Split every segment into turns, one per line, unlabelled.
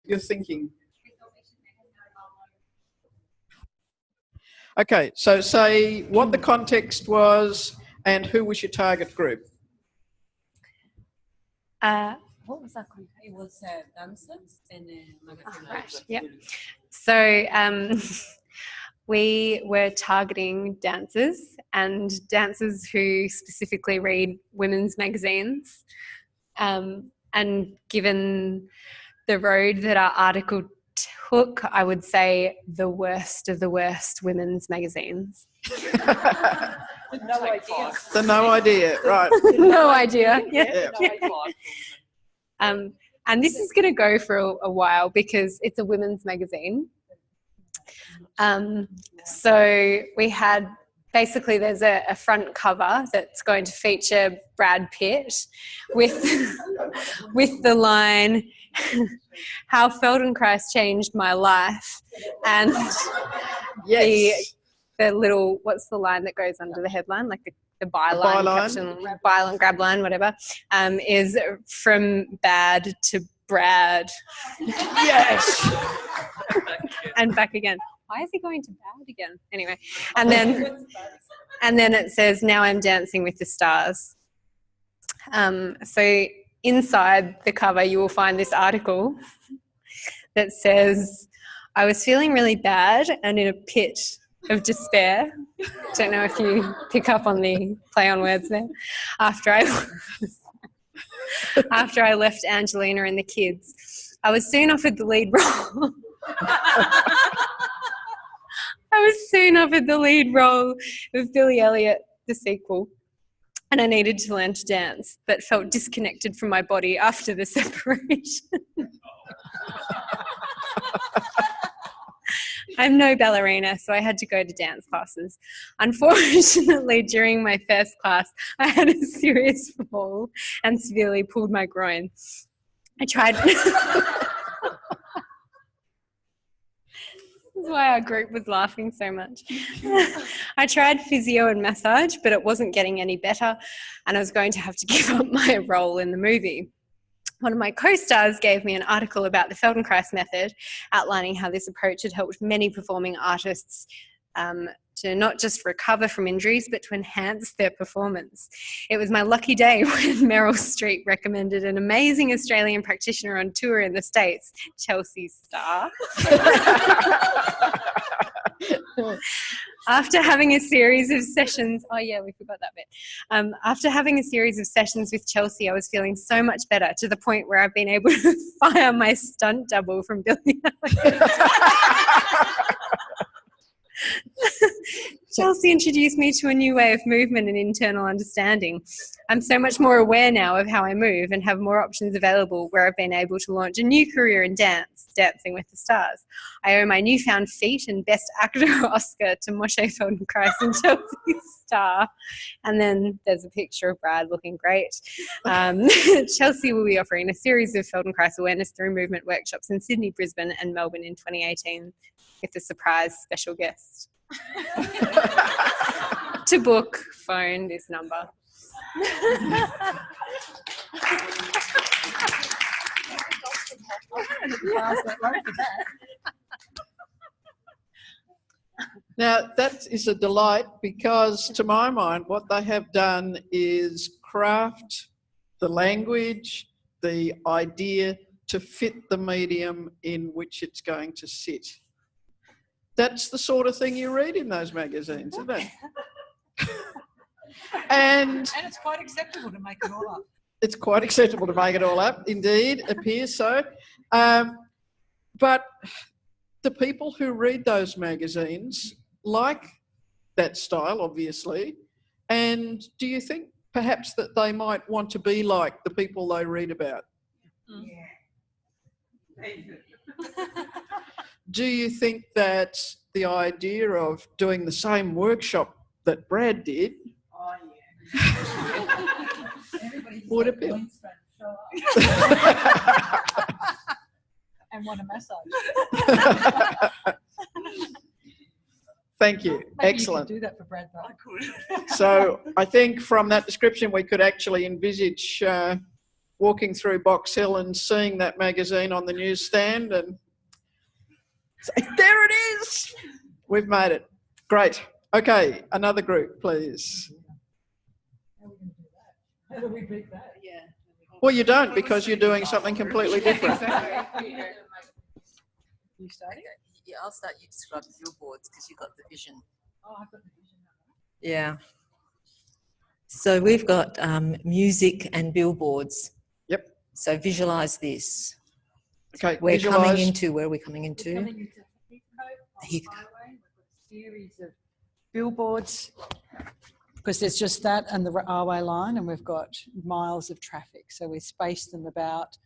you're thinking? Okay, so say what the context was and who was your target group.
What was that context?
It was dancers and magazine.
Right, yep. So we were targeting dancers and dancers who specifically read women's magazines. And given the road that our article took, I would say the worst of the worst women's magazines.
No idea.
The no idea, right.
No idea.
Yeah.
And this is going to go for a while because it's a women's magazine. So we had, basically there's a front cover that's going to feature Brad Pitt with the line, "How Feldenkrais changed my life," and
Yes.
the little, what's the line that goes under the headline, like the byline, caption, byline, grab line, whatever, is "From bad to Brad."
Yes.
And back again. Why is he going to bad again? Anyway, and then it says, "Now I'm dancing with the stars." So inside the cover, you will find this article that says, "I was feeling really bad and in a pit of despair." Don't know if you pick up on the play on words there. After I left Angelina and the kids, I was soon offered the lead role. I was soon offered the lead role of Billy Elliot, the sequel, and I needed to learn to dance, but felt disconnected from my body after the separation. I'm no ballerina, so I had to go to dance classes. Unfortunately, during my first class, I had a serious fall and severely pulled my groin. I tried... This is why our group was laughing so much. I tried physio and massage, but it wasn't getting any better, and I was going to have to give up my role in the movie. One of my co-stars gave me an article about the Feldenkrais method, outlining how this approach had helped many performing artists to not just recover from injuries, but to enhance their performance. It was my lucky day when Meryl Streep recommended an amazing Australian practitioner on tour in the States, Chelsea Star. After having a series of sessions, oh yeah, we forgot that bit. After having a series of sessions with Chelsea, I was feeling so much better, to the point where I've been able to fire my stunt double from Billy Elliot. Chelsea introduced me to a new way of movement and internal understanding. I'm so much more aware now of how I move and have more options available, where I've been able to launch a new career in dance, Dancing with the Stars. I owe my newfound feat and Best Actor Oscar to Moshe Feldenkrais and Chelsea Star. And then there's a picture of Brad looking great. Chelsea will be offering a series of Feldenkrais awareness through movement workshops in Sydney, Brisbane and Melbourne in 2018 with a surprise special guest. To book, phone this number.
Now, that is a delight, because to my mind, what they have done is craft the language, the idea to fit the medium in which it's going to sit. That's the sort of thing you read in those magazines, isn't it? And
it's quite acceptable to make it all up.
It's quite acceptable to make it all up, indeed, appears so. But the people who read those magazines like that style, obviously, and do you think perhaps that they might want to be like the people they read about?
Yeah.
Do you think that the idea of doing the same workshop that Brad did would appeal?
And want a massage.
Thank you.
Maybe
excellent.
You could do that for Brad, though. I could.
So I think from that description we could actually envisage walking through Box Hill and seeing that magazine on the newsstand and say, there it is! We've made it. Great. Okay, another group, please.
How do we beat that?
Yeah.
Well, you don't, because you're doing something completely different.
You starting?
Yeah, I'll start. You describe the billboards because you've got the vision.
Oh, I've got the vision.
Yeah. So we've got music and billboards.
Yep.
So visualize this.
Okay,
We're
visualise.
coming into, where are we coming into?
We're coming into Heathcote on the
Heathcote.
highway. We've got a series of billboards because there's just that and the railway line, and we've got miles of traffic. So we spaced them about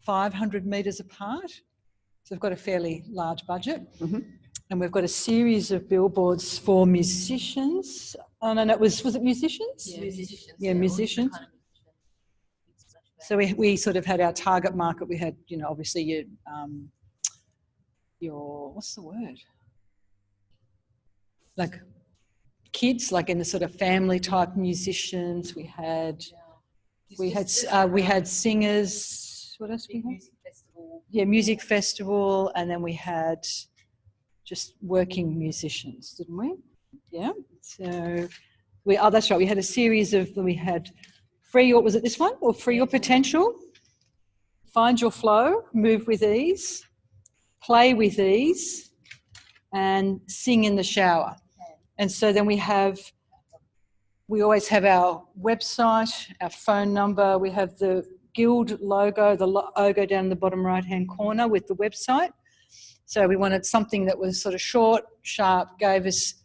500 metres apart. So we've got a fairly large budget.
Mm-hmm.
And we've got a series of billboards for musicians. Oh, no, was it musicians?
Yeah, musicians.
Yeah,
all
musicians.
different kind of musicians.
So we sort of had our target market. We had, obviously your what's the word? Like kids, like in the sort of family type musicians. We had singers. What else we had?
Music festival.
Yeah, music festival, and then we had just working musicians, didn't we? Yeah. So that's right. We had a series of. We had free. What was it? This one or free your potential? Find your flow. Move with ease. Play with ease, and sing in the shower. And so then we always have our website, our phone number. We have the Guild logo, the logo down in the bottom right-hand corner with the website. So we wanted something that was sort of short, sharp, gave us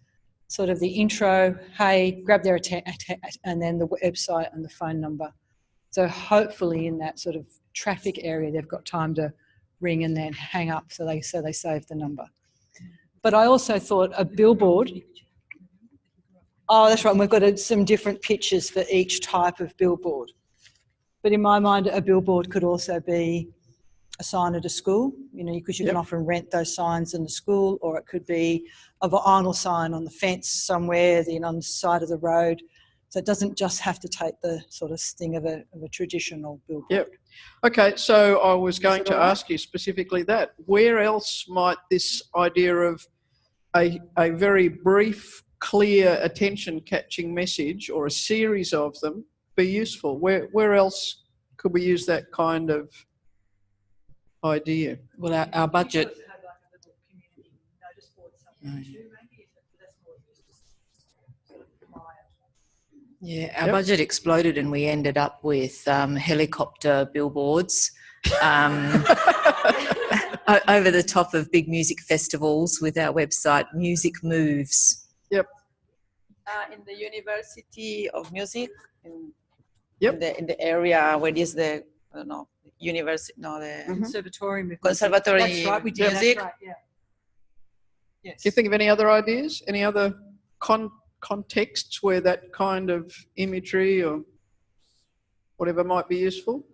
sort of the intro, hey, grab their and then the website and the phone number. So hopefully in that sort of traffic area, they've got time to ring and then hang up so they save the number. But I also thought a billboard. Oh, that's right. And we've got some different pictures for each type of billboard. But in my mind, a billboard could also be a sign at a school, because you can often rent those signs in the school, or it could be a vinyl sign on the fence somewhere, on the side of the road. So it doesn't just have to take the sort of sting of a traditional billboard.
Yep. Okay, so I was going to
all right?
ask you specifically that. Where else might this idea of a very brief, clear, attention-catching message or a series of them be useful? Where else could we use that kind of idea?
Well, our budget. Yeah, our budget exploded and we ended up with helicopter billboards over the top of big music festivals with our website, Music Moves.
Yep.
In the University of Music, in
Yep.
the area where is the university, the
Conservatorium.
Conservatory
That's right, we did.
Music.
That's right, yeah. Yes.
Do you think of any other ideas? Any other contexts where that kind of imagery or whatever might be useful?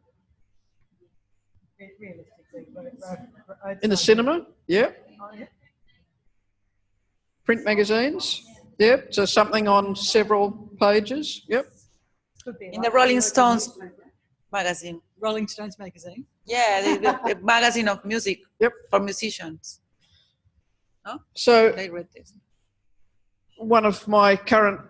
In the cinema? Yeah. Print magazines? Yep. So something on several pages? Yep.
In the Rolling Stones magazine.
Rolling Stones magazine.
Yeah, the magazine of music.
Yep.
For musicians. No?
So
They read this.
one of my current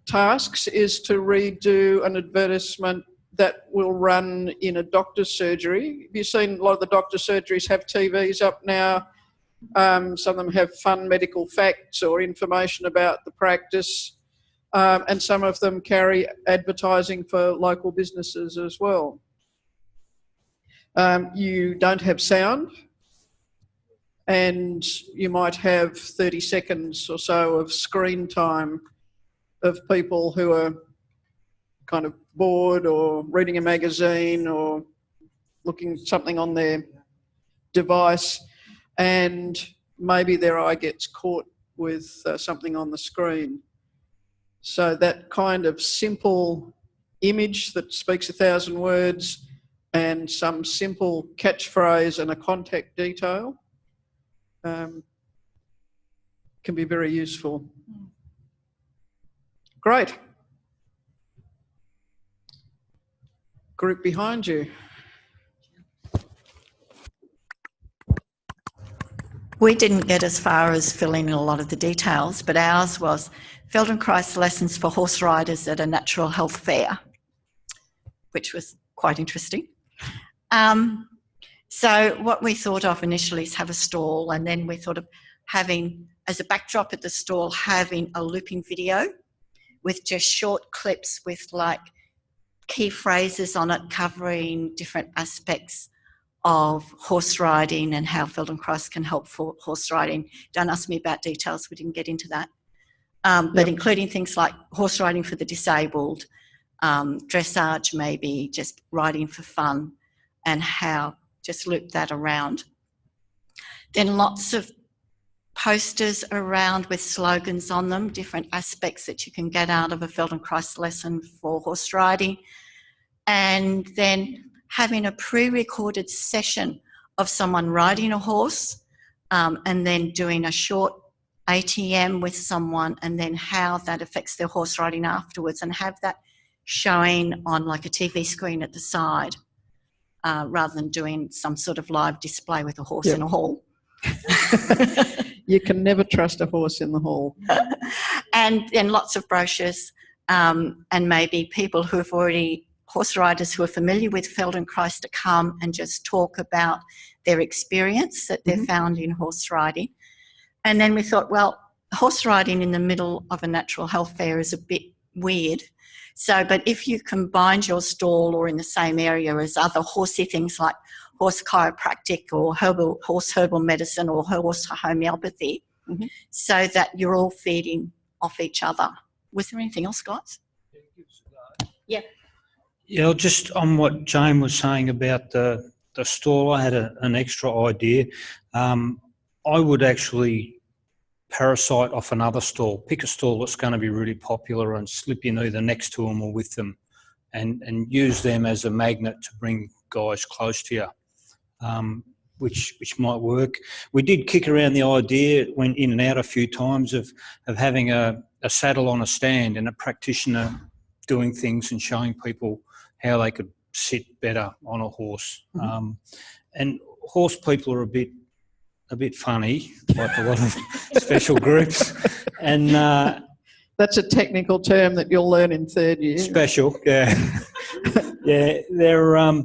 tasks is to redo an advertisement that will run in a doctor's surgery. Have you seen a lot of the doctor's surgeries have TVs up now? Some of them have fun medical facts or information about the practice. And some of them carry advertising for local businesses as well. You don't have sound, and you might have 30 seconds or so of screen time of people who are kind of bored or reading a magazine or looking at something on their device, and maybe their eye gets caught with something on the screen. So that kind of simple image that speaks 1,000 words and some simple catchphrase and a contact detail can be very useful. Great. group behind you.
We didn't get as far as filling in a lot of the details, but ours was Feldenkrais lessons for horse riders at a natural health fair, which was quite interesting. So what we thought of initially is have a stall, and then we thought of having, as a backdrop at the stall, having a looping video with just short clips with like key phrases on it covering different aspects of horse riding and how Feldenkrais can help for horse riding. Don't ask me about details, we didn't get into that. But including things like horse riding for the disabled, dressage maybe, just riding for fun, and how just loop that around. Then lots of posters around with slogans on them, different aspects that you can get out of a Feldenkrais lesson for horse riding. And then having a pre-recorded session of someone riding a horse, and then doing a short ATM with someone, and then how that affects their horse riding afterwards, and have that showing on like a TV screen at the side, rather than doing some sort of live display with a horse in a hall.
You can never trust a horse in the hall.
And then lots of brochures, and maybe people who have already, horse riders who are familiar with Feldenkrais, to come and just talk about their experience that they've found in horse riding. And then we thought, well, horse riding in the middle of a natural health fair is a bit weird. So, but if you combined your stall or in the same area as other horsey things like horse chiropractic or horse herbal medicine or horse homeopathy, so that you're all feeding off each other. Was there anything else, guys? Yeah.
Yeah, just on what Jane was saying about the stall, I had an extra idea. I would actually parasite off another stall, pick a stall that's going to be really popular and slip in either next to them or with them, and use them as a magnet to bring guys close to you, which might work. We did kick around the idea, went in and out a few times, of having a saddle on a stand and a practitioner doing things and showing people how they could sit better on a horse. And horse people are a bit funny, like a lot of special groups. And
that's a technical term that you'll learn in third year.
Special, yeah. Yeah, they're, I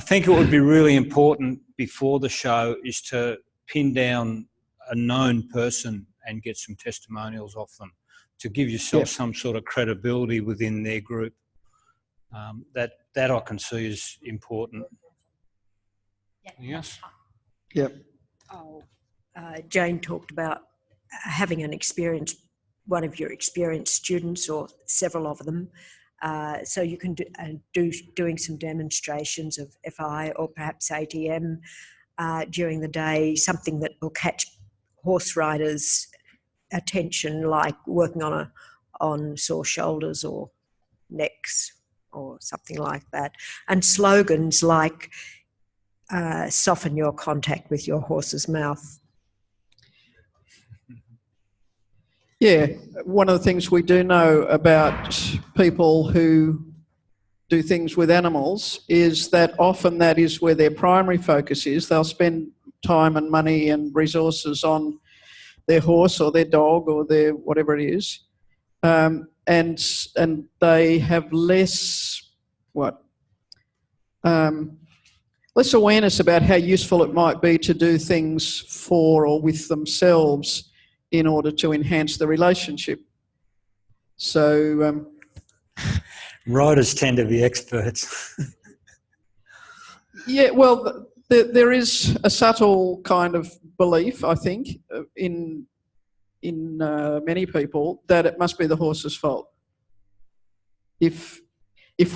think it would be really important before the show is to pin down a known person and get some testimonials off them to give yourself some sort of credibility within their group. That I can see is important. Yes.
Yep.
Jane talked about having one of your experienced students or several of them, so you can doing some demonstrations of FI or perhaps ATM during the day, something that will catch horse riders' attention, like working on sore shoulders or necks or something like that, and slogans like soften your contact with your horse's mouth.
Yeah, one of the things we do know about people who do things with animals is that often that is where their primary focus is. They'll spend time and money and resources on their horse or their dog or their whatever it is, and they have less less awareness about how useful it might be to do things for or with themselves in order to enhance the relationship. So
riders tend to be experts.
Yeah, well, there is a subtle kind of belief, I think, in many people that it must be the horse's fault. If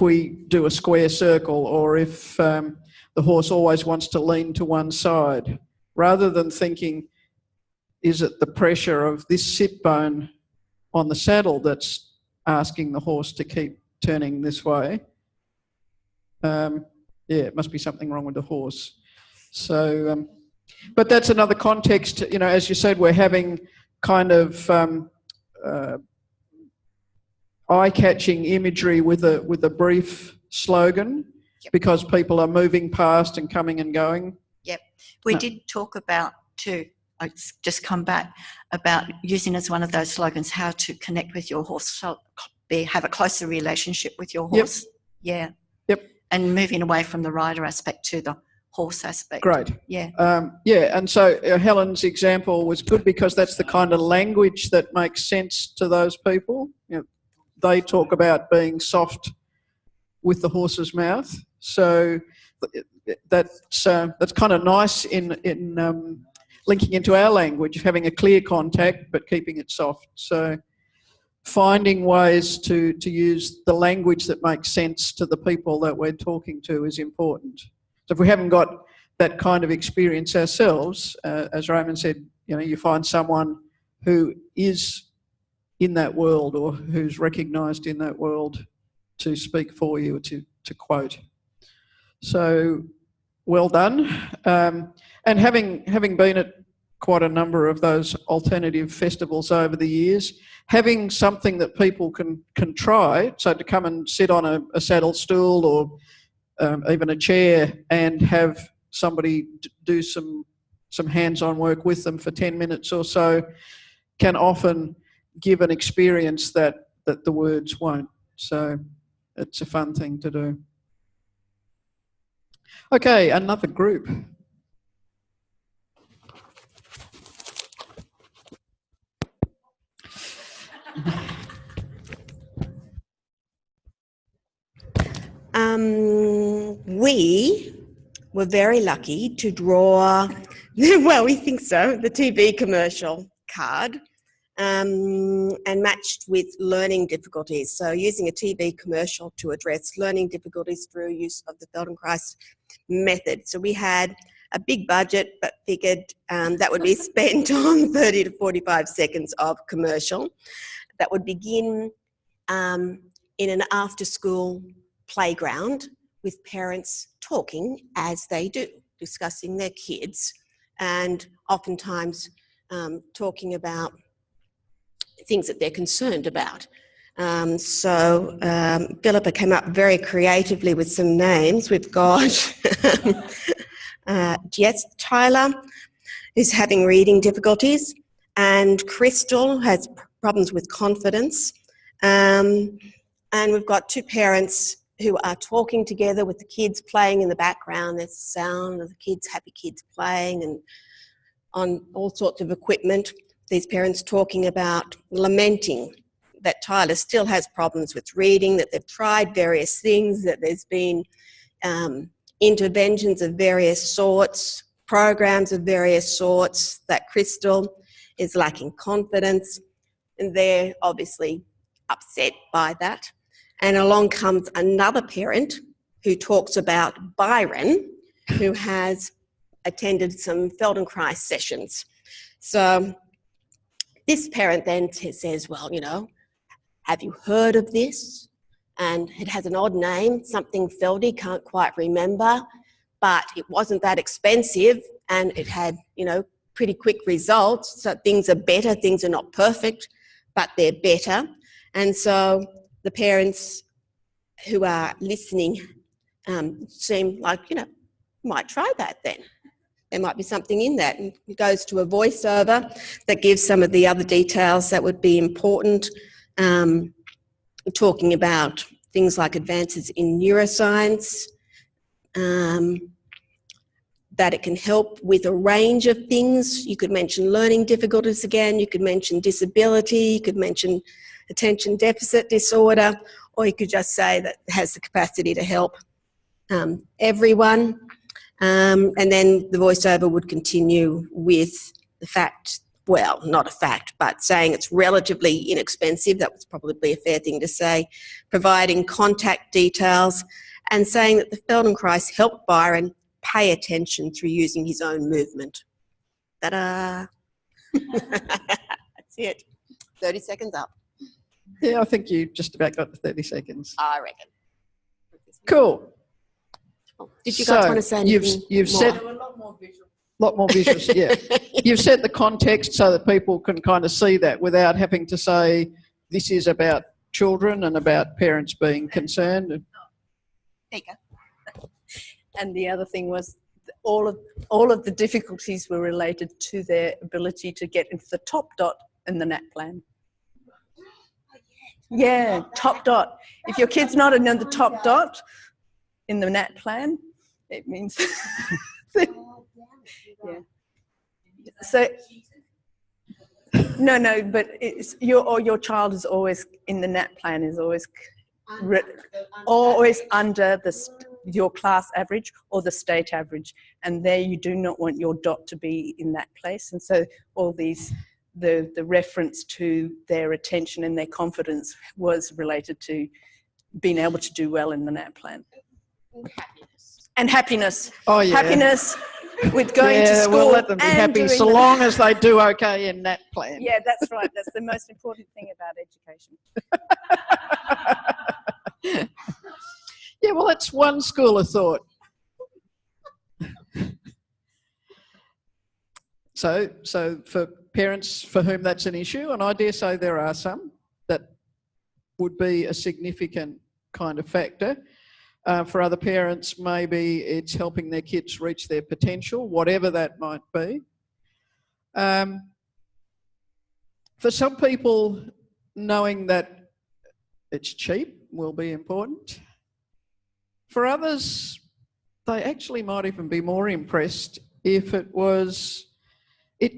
we do a square circle, or if the horse always wants to lean to one side, rather than thinking, is it the pressure of this sit bone on the saddle that's asking the horse to keep turning this way? Yeah, it must be something wrong with the horse. So, but that's another context. You know, as you said, we're having kind of eye-catching imagery with a brief slogan because people are moving past and coming and going.
Yep. We
No.
did talk about too, it's just come back, about using as one of those slogans how to connect with your horse, so have a closer relationship with your horse. Yeah.
Yep.
And moving away from the rider aspect to the horse aspect.
Great.
Yeah.
And so Helen's example was good because that's the kind of language that makes sense to those people. You know, they talk about being soft with the horse's mouth. So that's kind of nice in linking into our language, having a clear contact but keeping it soft. So finding ways to use the language that makes sense to the people that we're talking to is important. So if we haven't got that kind of experience ourselves, as Raymond said, you know, you find someone who is in that world or who's recognised in that world to speak for you, to quote. So well done. And having been at quite a number of those alternative festivals over the years, having something that people can try, so to come and sit on a saddle stool or even a chair and have somebody do some hands-on work with them for 10 minutes or so can often give an experience that the words won't. So it's a fun thing to do. Okay, another group.
We were very lucky to draw, well, we think so, the TB commercial card and matched with learning difficulties. So using a TB commercial to address learning difficulties through use of the Feldenkrais method. So we had a big budget, but figured that would be spent on 30 to 45 seconds of commercial that would begin in an after-school playground with parents talking as they do, discussing their kids and oftentimes talking about things that they're concerned about. So Philippa came up very creatively with some names. We've got yes, Tyler is having reading difficulties, and Crystal has problems with confidence. And we've got two parents who are talking together with the kids playing in the background. There's the sound of the kids, happy kids playing and on all sorts of equipment. These parents talking about lamenting that Tyler still has problems with reading, that they've tried various things, that there's been interventions of various sorts, programs of various sorts, that Crystal is lacking confidence, and they're obviously upset by that. And along comes another parent who talks about Byron, who has attended some Feldenkrais sessions. So this parent then says, well, you know, have you heard of this? And it has an odd name, something Feldy, can't quite remember, but it wasn't that expensive and it had, you know, pretty quick results. So things are better, things are not perfect, but they're better. And so the parents who are listening seem like, you know, might try that then. There might be something in that. And it goes to a voiceover that gives some of the other details that would be important, talking about things like advances in neuroscience, that it can help with a range of things. You could mention learning difficulties again, you could mention disability, you could mention attention deficit disorder, or you could just say that it has the capacity to help everyone. And then the voiceover would continue with the fact, well, not a fact, but saying it's relatively inexpensive, that was probably a fair thing to say, providing contact details, and saying that the Feldenkrais helped Byron pay attention through using his own movement. Ta-da! That's it. 30 seconds up.
Yeah, I think you just about got the 30 seconds.
I reckon.
Cool.
Did you guys want to say anything
You've
more?
set a lot more visuals, yeah. You've set the context so that people can kind of see that without having to say this is about children and about parents being concerned.
There you go.
And the other thing was all of the difficulties were related to their ability to get into the top dot in the NAT plan. Yeah, top dot. If your kid's not in the top dot in the NAT plan, it means yeah. So no, but it's your child is always in the NAT plan is always under your class average or the state average, and there you do not want your dot to be in that place. And so all these the reference to their attention and their confidence was related to being able to do well in the NAT plan. And happiness.
Oh yeah.
Happiness with going to school.
We'll let them be happy so long as they do okay in that plan.
Yeah, that's right. That's the most important thing about education.
Yeah, well, that's one school of thought. So for parents for whom that's an issue, and I dare say there are some, that would be a significant kind of factor. For other parents, maybe it's helping their kids reach their potential, whatever that might be. For some people, knowing that it's cheap will be important. For others, they actually might even be more impressed if it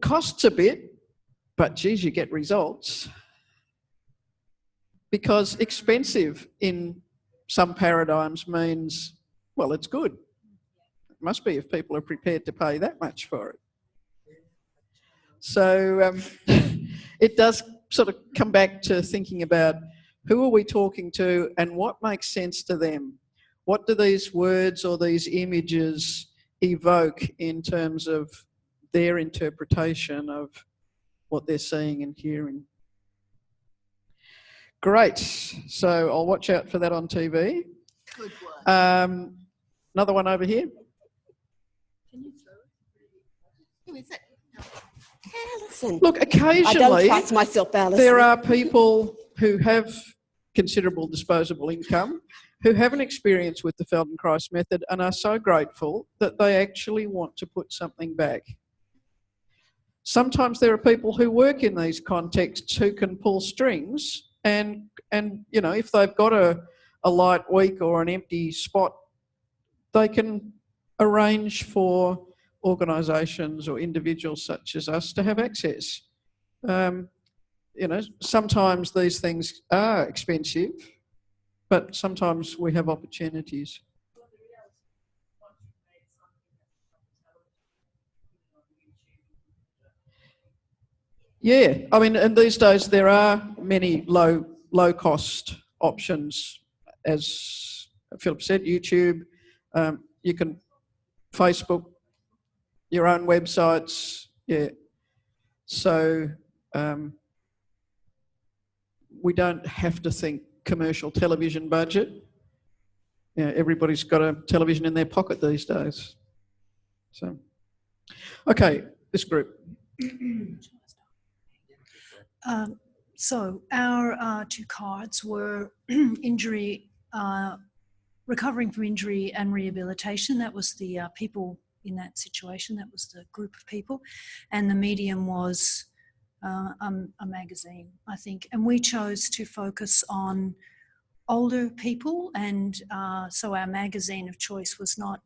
costs a bit, but geez, you get results. Because expensive in some paradigms means, well, it's good. It must be if people are prepared to pay that much for it. So it does sort of come back to thinking about who are we talking to and what makes sense to them. What do these words or these images evoke in terms of their interpretation of what they're seeing and hearing? Great. So I'll watch out for that on TV.
Good one.
Another one over here.
Can you throw it? Who is it?
Alison.
Look, occasionally
I don't trust myself, Alison.
there are people who have considerable disposable income who have an experience with the Feldenkrais method and are so grateful that they actually want to put something back. Sometimes there are people who work in these contexts who can pull strings and you know, if they've got a light week or an empty spot, they can arrange for organisations or individuals such as us to have access. You know, sometimes these things are expensive, but sometimes we have opportunities. Yeah, I mean, and these days there are many low cost options, as Philip said, YouTube. You can Facebook, your own websites. Yeah, so we don't have to think commercial television budget. Yeah, everybody's got a television in their pocket these days. So, okay, this group.
So our two cards were injury, recovering from injury and rehabilitation. That was the people in that situation. That was the group of people. And the medium was a magazine, I think. And we chose to focus on older people. And so our magazine of choice was not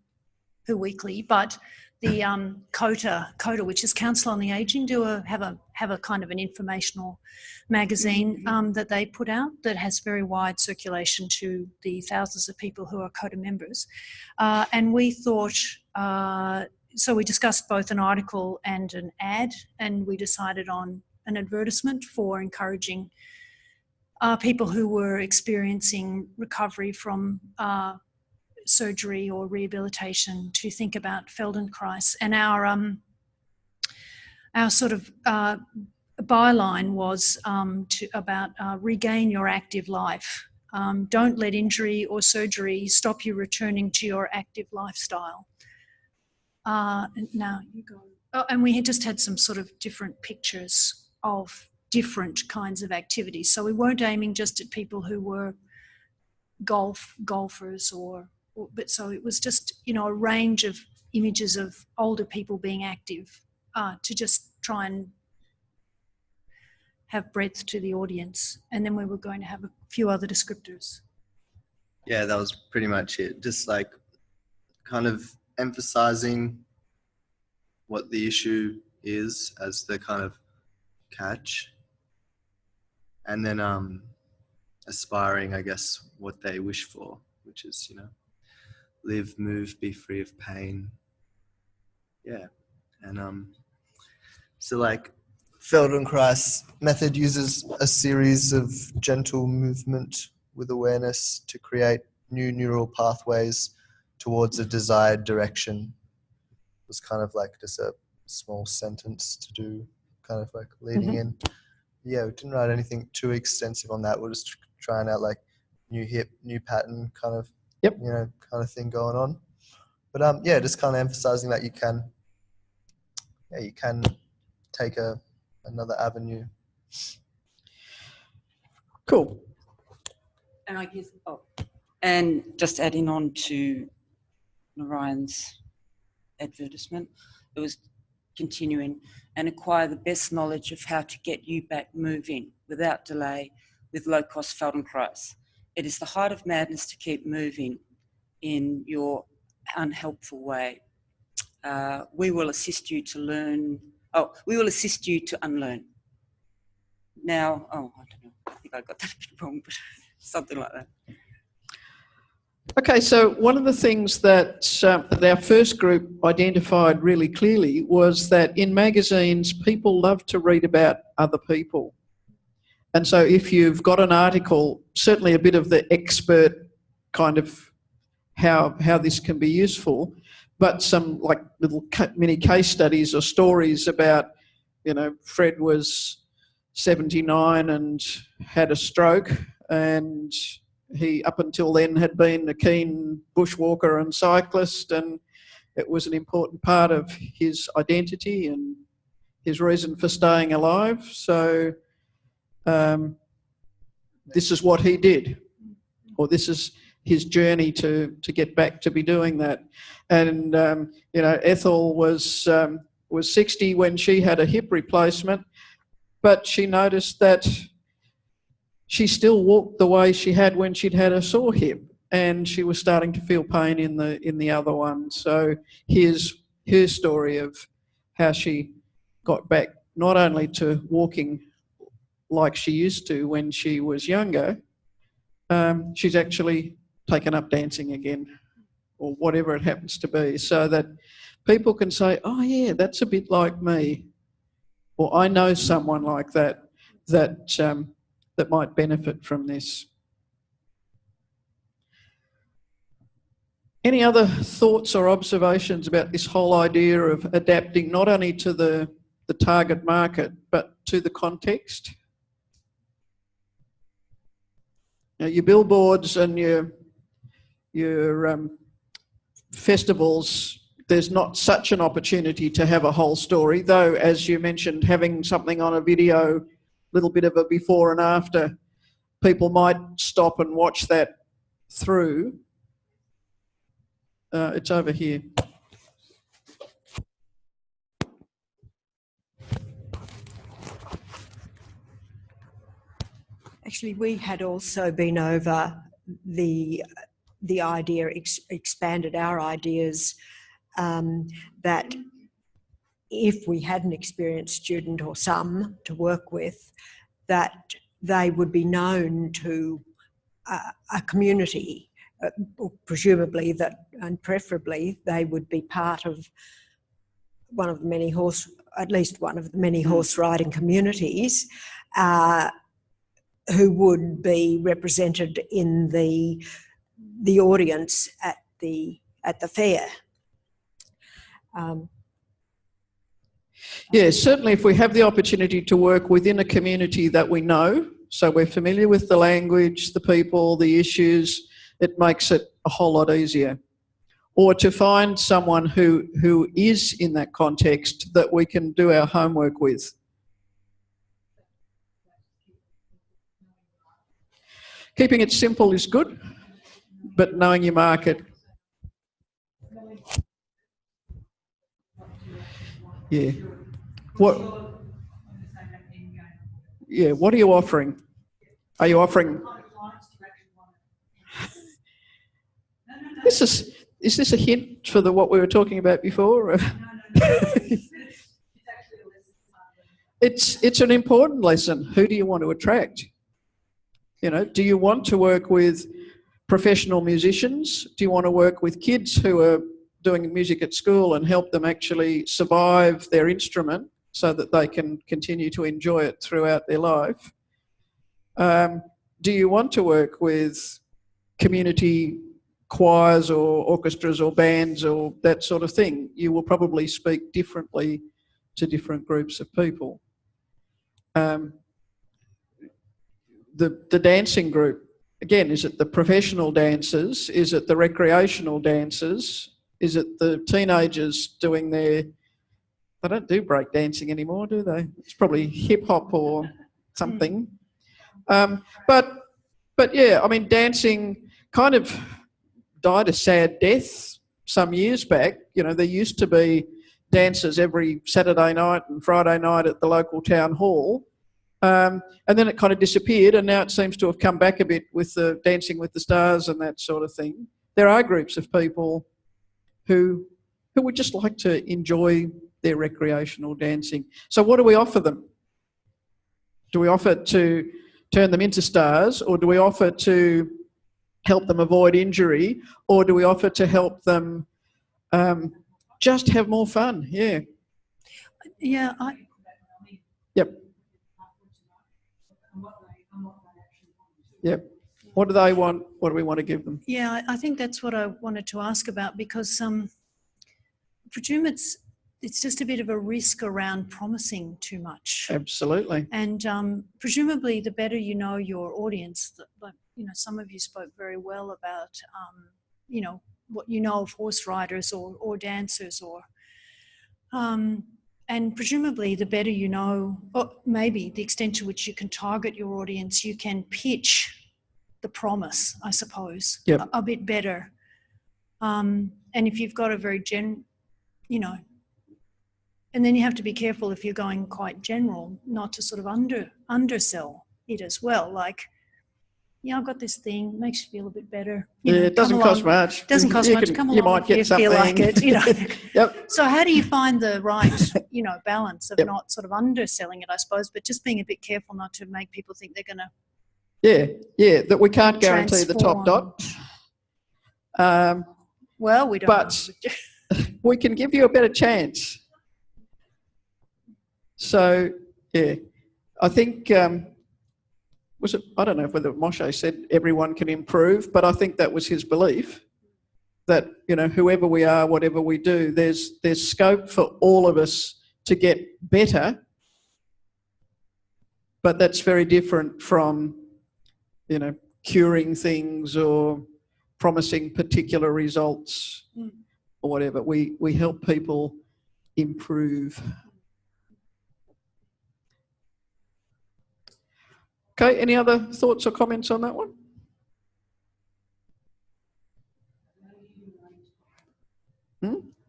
Who Weekly, but the COTA, which is Council on the Aging, have a kind of an informational magazine that they put out that has very wide circulation to the thousands of people who are COTA members. And we thought, so we discussed both an article and an ad, and we decided on an advertisement for encouraging people who were experiencing recovery from surgery or rehabilitation to think about Feldenkrais. And our sort of byline was about regain your active life. Don't let injury or surgery stop you returning to your active lifestyle. Now you go. Oh, and we had just had some sort of different pictures of different kinds of activities. So we weren't aiming just at people who were golfers or but so it was just, you know, a range of images of older people being active to just try and have breadth to the audience. And then we were going to have a few other descriptors.
Yeah, that was pretty much it. Just like kind of emphasizing what the issue is as the kind of catch, and then aspiring, I guess, what they wish for, which is, you know, live, move, be free of pain. Yeah. And so like Feldenkrais method uses a series of gentle movement with awareness to create new neural pathways towards a desired direction. It was kind of like just a small sentence to do, kind of like leading in. Yeah, we didn't write anything too extensive on that. We're just trying out like new hip, new pattern kind of, you know, kind of thing going on. But yeah, just kind of emphasizing that you can take another avenue.
Cool.
And I guess, and just adding on to Narayan's advertisement, it was continuing and acquire the best knowledge of how to get you back moving without delay with low-cost Feldenkrais. It is the height of madness to keep moving in your unhelpful way. We will assist you to learn. Oh, we will assist you to unlearn. Now, I don't know. I think I got that a bit wrong, but something like that.
Okay, so one of the things that our first group identified really clearly was that in magazines, people love to read about other people. And so if you've got an article, certainly a bit of the expert kind of how this can be useful, but some like little mini case studies or stories about, you know, Fred was 79 and had a stroke, and he, up until then, had been a keen bushwalker and cyclist, and it was an important part of his identity and his reason for staying alive. So this is what he did, or this is his journey to get back to be doing that. And you know, Ethel was 60 when she had a hip replacement, but she noticed that she still walked the way she had when she'd had a sore hip, and she was starting to feel pain in the other one. So here's her story of how she got back not only to walking like she used to when she was younger, she's actually taken up dancing again, or whatever it happens to be, so that people can say, oh yeah, that's a bit like me, or I know someone like that that might benefit from this. Any other thoughts or observations about this whole idea of adapting not only to the target market, but to the context? Now, your billboards and your festivals, there's not such an opportunity to have a whole story, though, as you mentioned, having something on a video, little bit of a before and after, people might stop and watch that through. It's over here.
Actually, we had also been over the idea, expanded our ideas that if we had an experienced student or some to work with, that they would be known to a community, presumably that, and preferably they would be part of one of the many at least one of the many horse riding communities, who would be represented in the audience at the fair.
Yeah, certainly if we have the opportunity to work within a community that we know, so we're familiar with the language, the people, the issues, it makes it a whole lot easier. Or to find someone who is in that context that we can do our homework with. Keeping it simple is good, but knowing your market Yeah. What? Yeah. What are you offering? Are you offering? Is this a hint for what we were talking about before? It's an important lesson. Who do you want to attract? You know, do you want to work with professional musicians? Do you want to work with kids who are doing music at school and help them actually survive their instrument so that they can continue to enjoy it throughout their life? Do you want to work with community choirs or orchestras or bands or that sort of thing? You will probably speak differently to different groups of people. The dancing group, again, is it the professional dancers? Is it the recreational dancers? Is it the teenagers doing their... They don't do break dancing anymore, do they? It's probably hip hop or something. But yeah, I mean, dancing kind of died a sad death some years back. You know, there used to be dances every Saturday night and Friday night at the local town hall. And then it kind of disappeared, and now it seems to have come back a bit with the Dancing with the Stars and that sort of thing. There are groups of people who would just like to enjoy their recreational dancing. So what do we offer them? Do we offer to turn them into stars, or do we offer to help them avoid injury, or do we offer to help them just have more fun? Yeah.
Yeah.
Yep. Yep. What do they want? What do we want to give them?
Yeah, I think that's what I wanted to ask about, because presume it's just a bit of a risk around promising too much.
Absolutely.
And presumably, the better you know your audience, like, you know, some of you spoke very well about, you know, what you know of horse riders or dancers, or and presumably the better you know, or maybe the extent to which you can target your audience, you can pitch the promise, I suppose, a bit better. And if you've got a very you know, and then you have to be careful if you're going quite general, not to sort of undersell it as well. Like, yeah, I've got this thing, makes you feel a bit better. You know,
it doesn't cost much.
Doesn't cost much. Come along,
you might get something.
Feel like it. You know.
Yep.
So how do you find the right, you know, balance of not sort of underselling it, I suppose, but just being a bit careful not to make people think they're going to.
Yeah, that we can't guarantee the top dot.
Well, we don't.
But we can give you a better chance. So, yeah, I think, was it, I don't know whether Moshe said everyone can improve, but I think that was his belief, that, you know, whoever we are, whatever we do, there's scope for all of us to get better, but that's very different from, you know, curing things or promising particular results or whatever. We help people improve. Okay, any other thoughts or comments on that one?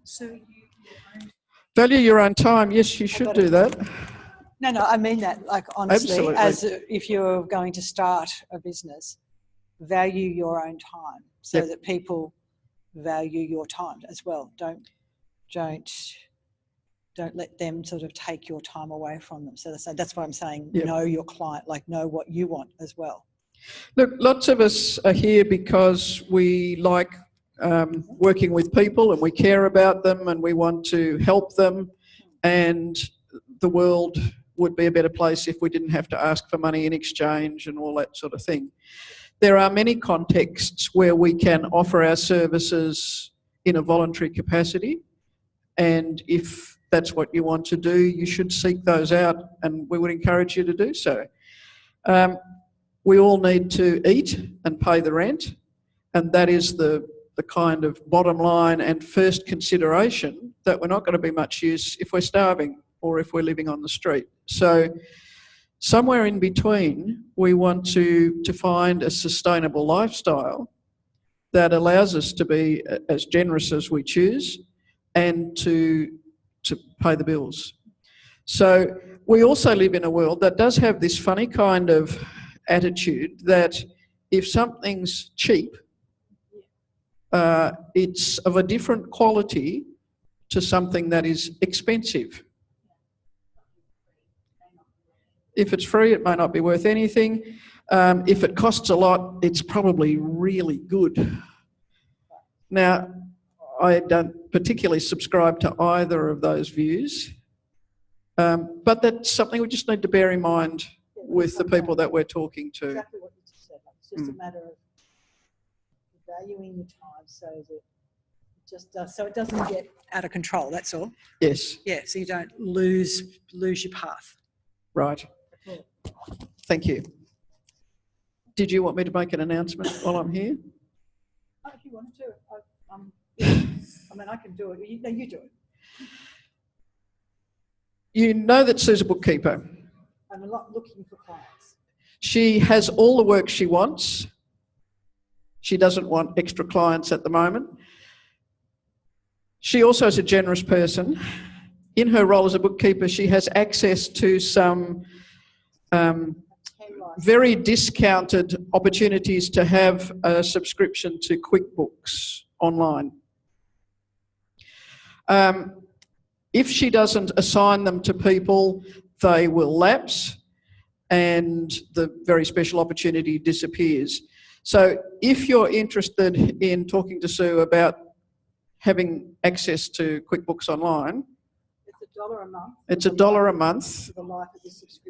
So
value your own time. Yes, you should do that.
No, I mean that, like, honestly,
Absolutely.
as if you're going to start a business, value your own time so that people value your time as well. Don't let them sort of take your time away from them. So that's why I'm saying know your client, like know what you want as well.
Look, lots of us are here because we like working with people and we care about them and we want to help them, and the world would be a better place if we didn't have to ask for money in exchange and all that sort of thing. There are many contexts where we can offer our services in a voluntary capacity, and if that's what you want to do, you should seek those out, and we would encourage you to do so. We all need to eat and pay the rent, and that is the kind of bottom line and first consideration, that we're not going to be much use if we're starving or if we're living on the street. So somewhere in between, we want to find a sustainable lifestyle that allows us to be as generous as we choose and to to pay the bills. So we also live in a world that does have this funny kind of attitude that if something's cheap, it's of a different quality to something that is expensive. If it's free, it may not be worth anything. If it costs a lot, it's probably really good. Now, I don't particularly subscribe to either of those views, but that's something we just need to bear in mind with the people that we're talking to.
Exactly what you just said. It's just a matter of valuing your time so that it just does, so it doesn't get out of control. That's all.
Yes.
Yeah. So you don't lose your path.
Right. Thank you. Did you want me to make an announcement while I'm here?
Oh, if you want to, I mean, I can do it. You do it.
You know that Sue's a bookkeeper.
I'm not looking for clients.
She has all the work she wants. She doesn't want extra clients at the moment. She also is a generous person. In her role as a bookkeeper, she has access to some very discounted opportunities to have a subscription to QuickBooks online. If she doesn't assign them to people, they will lapse and the very special opportunity disappears. So if you're interested in talking to Sue about having access to QuickBooks Online,
it's $1 a month.
It's $1 a month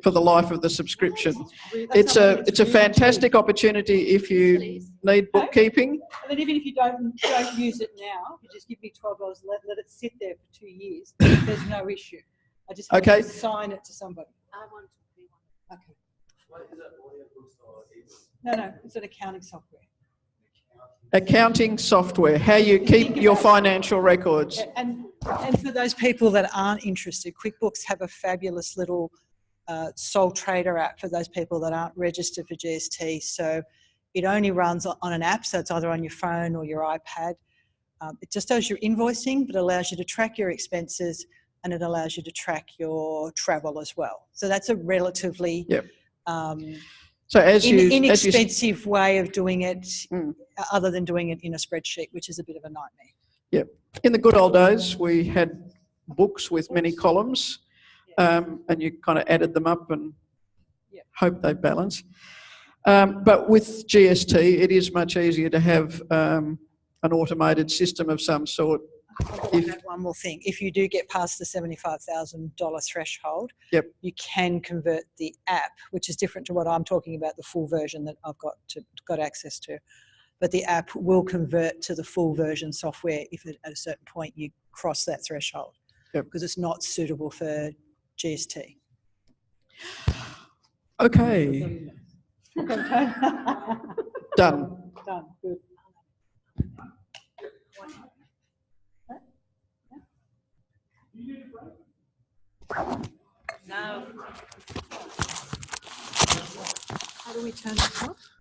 for the life of the subscription.
It's a fantastic opportunity if you need bookkeeping.
And then even if you don't use it now, you just give me $12, let it sit there for 2 years. There's no issue. I just have to assign it to somebody.
I want to be one.
Okay. No, it's an accounting software.
Accounting software, how you keep your financial records.
And for those people that aren't interested, QuickBooks have a fabulous little sole trader app for those people that aren't registered for GST. So it only runs on an app, so it's either on your phone or your iPad. It just does your invoicing, but allows you to track your expenses and it allows you to track your travel as well. So that's a relatively inexpensive way of doing it, other than doing it in a spreadsheet, which is a bit of a nightmare.
Yeah. In the good old days, we had books with many columns, and you kind of added them up and hope they balance. But with GST, it is much easier to have an automated system of some sort.
One more thing, if you do get past the $75,000 threshold, you can convert the app, which is different to what I'm talking about, the full version that I've got access to. But the app will convert to the full version software if at a certain point you cross that threshold, because it's not suitable for GST.
Okay. Done.
Done. Good.
No.
How do we turn this off?